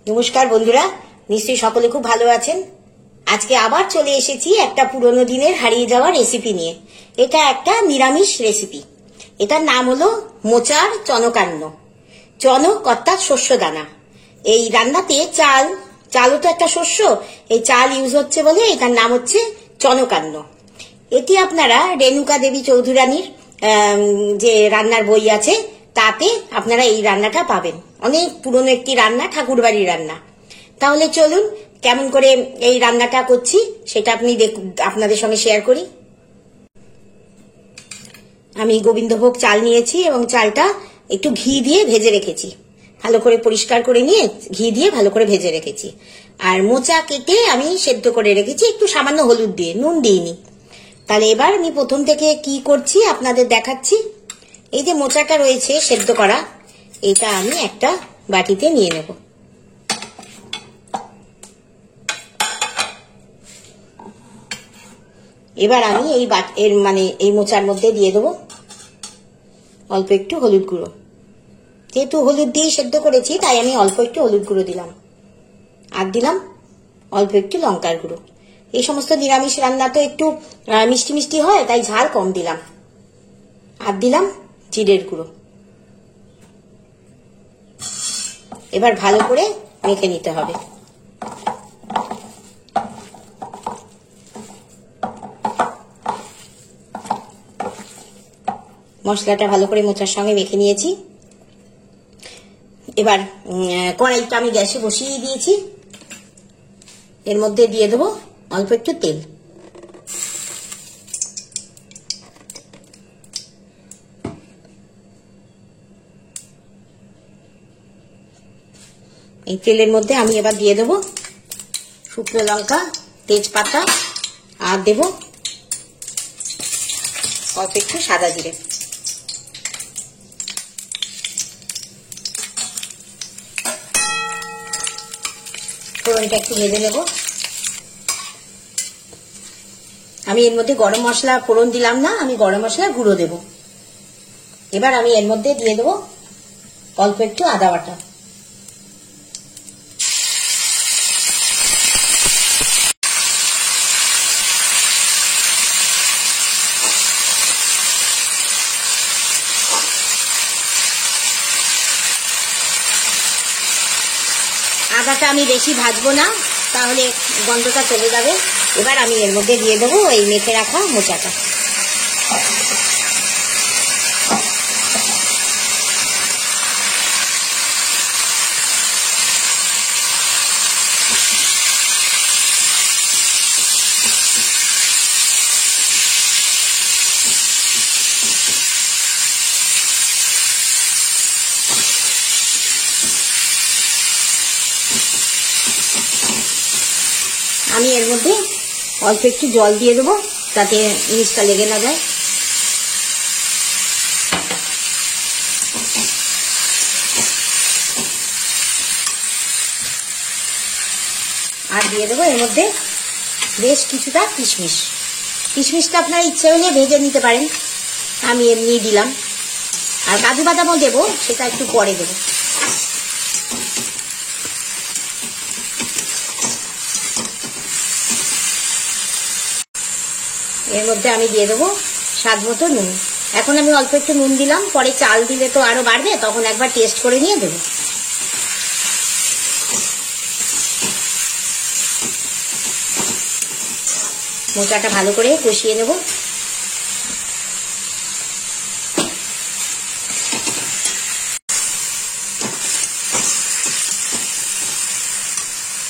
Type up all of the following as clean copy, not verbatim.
নমস্কার বন্ধুরা, নিশ্চয়ই সকলে খুব ভালো আছেন। আজকে আবার চলে এসেছি একটা পুরনো দিনের হারিয়ে যাওয়া রেসিপি নিয়ে। এটা একটা নিরামিষ রেসিপি। এটার নাম হলো মোচার চনকান্ন। চনক অর্থাৎ শস্য দানা। এই রান্নাতে চালও তো একটা শস্য, এই চাল ইউজ হচ্ছে বলে এটার নাম হচ্ছে চনকান্ন। এটি আপনারা রেণুকা দেবী চৌধুরানীর যে রান্নার বই আছে তাতে আপনারা এই রান্নাটা পাবেন। অনেক পুরনো একটি রান্না, ঠাকুরবাড়ির রান্না। তাহলে চলুন কেমন করে এই রান্নাটা করছি সেটা আপনাদের সঙ্গে শেয়ার করি। আমি গোবিন্দভোগ চাল নিয়েছি এবং চালটা একটু ঘি দিয়ে ভেজে রেখেছি। ভালো করে পরিষ্কার করে নিয়ে ঘি দিয়ে ভালো করে ভেজে রেখেছি। আর মোচা কেটে আমি সেদ্ধ করে রেখেছি একটু সামান্য হলুদ দিয়ে, নুন দিইনি। তাহলে এবার আমি প্রথম থেকে কি করছি আপনাদের দেখাচ্ছি। এই যে মোচাটা রয়েছে সেদ্ধ করা, এটা আমি একটা বাটিতে নিয়ে নেব। এবার আমি এই মোচার মধ্যে দিয়ে দেবো অল্প একটু হলুদ গুঁড়ো। যেহেতু হলুদ দিয়ে সেদ্ধ করেছি তাই আমি অল্প একটু হলুদ গুঁড়ো দিলাম। আর দিলাম অল্প একটু লঙ্কার গুঁড়ো। এই সমস্ত নিরামিষ রান্না তো একটু মিষ্টি মিষ্টি হয়, তাই ঝাল কম দিলাম। আর দিলাম জিরের গুঁড়ো। এবার ভালো করে মেখে নিতে হবে। মশলাটা ভালো করে মোচার সঙ্গে মেখে নিয়েছি। এবার কড়াইটা আমি গ্যাসে বসিয়ে দিয়েছি। এর মধ্যে দিয়ে দেবো অল্প একটু তেল। এই তেলের মধ্যে আমি এবার দিয়ে দেবো শুকনো লঙ্কা, তেজপাতা, আর দেবো অল্প একটু সাদা জিরে। ফোড়নটা একটু ভেজে নেব। আমি এর মধ্যে গরম মশলা ফোড়ন দিলাম না, আমি গরম মশলা গুঁড়ো দেব। এবার আমি এর মধ্যে দিয়ে দেবো অল্প একটু আদা বাটা। আদাটা আমি বেশি ভাজবো না, তাহলে গন্ধটা চলে যাবে। এবার আমি এর মধ্যে দিয়ে দেবো এই মেখে রাখা মোচাটা। আমি এর মধ্যে অল্প একটু জল দিয়ে দেবো যাতে জিনিসটা লেগে না যায়। আর দিয়ে দেবো এর মধ্যে বেশ কিছুটা কিশমিশ। কিশমিশটা আপনার ইচ্ছে হলে ভেজে নিতে পারেন, আমি এমনি দিলাম। আর কাজু বাদামও দেবো, সেটা একটু পরে দেবো। এর মধ্যে আমি দিয়ে দেবো স্বাদ মতো নুন। এখন আমি অল্প একটু নুন দিলাম, পরে চাল দিলে তো আরো বাড়বে, তখন একবার টেস্ট করে নিয়ে দেবো। মোচাটা ভালো করে কষিয়ে নেব।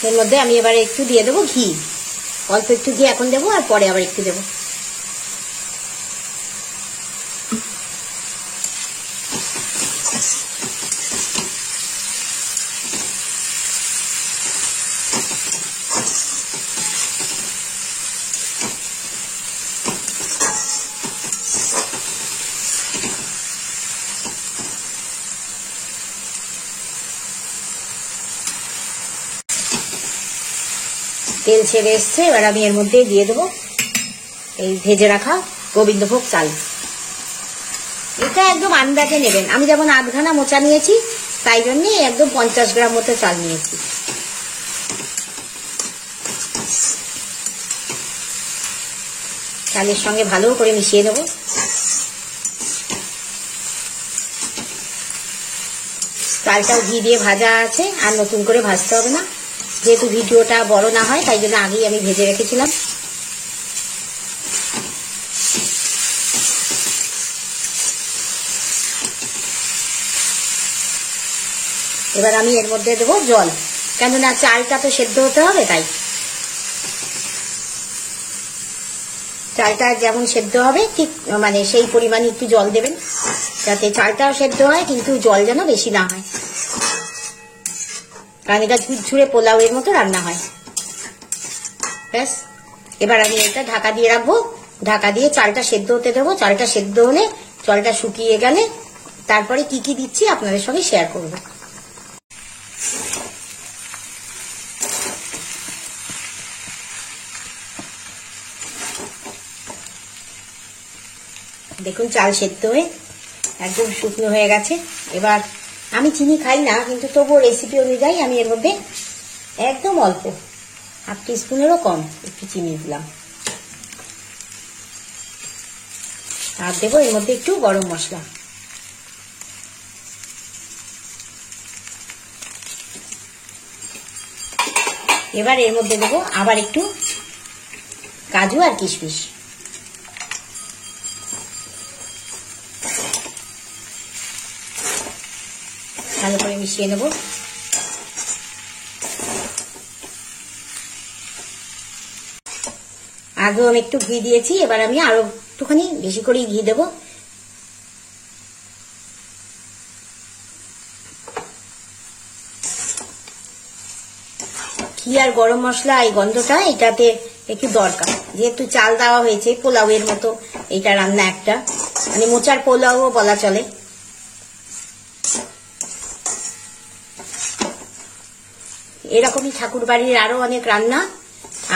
এর মধ্যে আমি এবারে একটু দিয়ে দেবো ঘি। অল্প একটু ঘি এখন দেবো, আর পরে আবার একটু দেবো। তেল ছেড়ে এসছে, এবার আমি এর মধ্যে দিয়ে দেবো এই ভেজে রাখা গোবিন্দভোগ চাল। এটা একদম আন্দাজে নেবেন। আমি যেমন 8 ঘানা মোচা নিয়েছি, তাই জন্য একদম 50 গ্রাম মতো চাল নিয়েছি। চালের সঙ্গে ভালো করে মিশিয়ে নেব। চালটাও ঘি দিয়ে ভাজা আছে, আর নতুন করে ভাজতে হবে না, যেহেতু ভিডিওটা বড় না হয় তাই জন্য আগেই আমি ভেজে রেখেছিলাম। এবার আমি এর মধ্যে দেবো জল, কেননা চালটা তো সেদ্ধ হতে হবে, তাই চালটা যেমন সেদ্ধ হবে ঠিক মানে সেই পরিমাণে একটু জল দেবেন, যাতে চালটাও সেদ্ধ হয় কিন্তু জল যেন বেশি না হয়, কারণ এটা ঝুরঝুরে পোলাওয়ের মতো রান্না হয়। ব্যাস, এবার আমি এটা ঢাকা দিয়ে রাখবো, ঢাকা দিয়ে চালটা সেদ্ধ হতে দেবো। চালটা সেদ্ধ হলে, জলটা শুকিয়ে গেলে তারপরে কি কি দিচ্ছি আপনাদের সঙ্গে শেয়ার করব। দেখুন চাল সেদ্ধ হয়ে একদম শুকনো হয়ে গেছে। এবার আমি চিনি খাই না, কিন্তু তবুও রেসিপি অনুযায়ী আমি এর মধ্যে একদম অল্প, হাফ টিস্পুনেরও কম একটু চিনি দিলাম। আর দেবো এর মধ্যে একটু গরম মশলা। এবার এর মধ্যে দেবো আবার একটু কাজু আর কিশমিশ। ভালো করে মিশিয়ে নেব। আগেও আমি একটু ঘি দিয়েছি, এবার আমি আরো একটুখানি বেশি করে ঘি দেব। ঘি আর গরম মশলা এই গন্ধটা এটাতে একটু দরকার, যেহেতু চাল দেওয়া হয়েছে পোলাওয়ের মতো এটা রান্না, একটা মানে মোচার পোলাও বলা চলে। এরকমই ঠাকুর বাড়ির আরো অনেক রান্না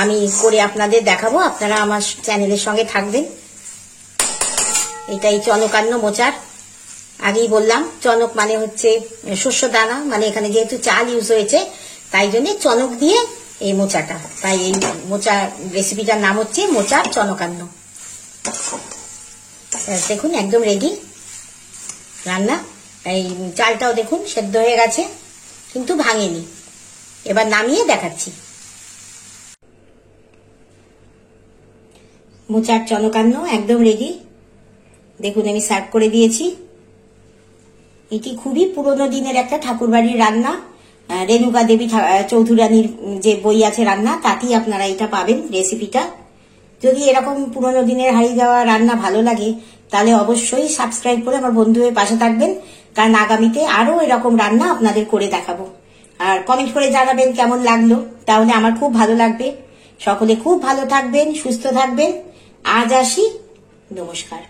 আমি করে আপনাদের দেখাবো, আপনারা আমার চ্যানেলের সঙ্গে থাকবেন। এটাই চনকান্ন মোচার, আগেই বললাম চনক মানে হচ্ছে শস্য দানা, মানে এখানে যেহেতু চাল ইউজ হয়েছে তাই জন্য চনক দিয়ে এই মোচাটা, তাই এই মোচা রেসিপিটার নাম হচ্ছে মোচার চনকান্ন। দেখুন একদম রেডি রান্না। এই চালটাও দেখুন সেদ্ধ হয়ে গেছে কিন্তু ভাঙেনি। এবার নামিয়ে দেখাচ্ছি। মোচার চনকান্ন একদম রেডি, দেখুন আমি সার্ভ করে দিয়েছি। এটি খুবই পুরোনো দিনের একটা ঠাকুরবাড়ির রান্না, রেণুকা দেবী চৌধুরানীর যে বই আছে রান্না, তাতেই আপনারা এটা পাবেন রেসিপিটা। যদি এরকম পুরোনো দিনের হারিয়ে যাওয়া রান্না ভালো লাগে তাহলে অবশ্যই সাবস্ক্রাইব করে আমার বন্ধু হয়ে পাশে থাকবেন, কারণ আগামীতে আরো এরকম রান্না আপনাদের করে দেখাবো। আর কমেন্ট করে জানাবেন কেমন লাগলো, তাহলে আমার খুব ভালো লাগবে। সকলে খুব ভালো থাকবেন, সুস্থ থাকবেন। আজ আসি, নমস্কার।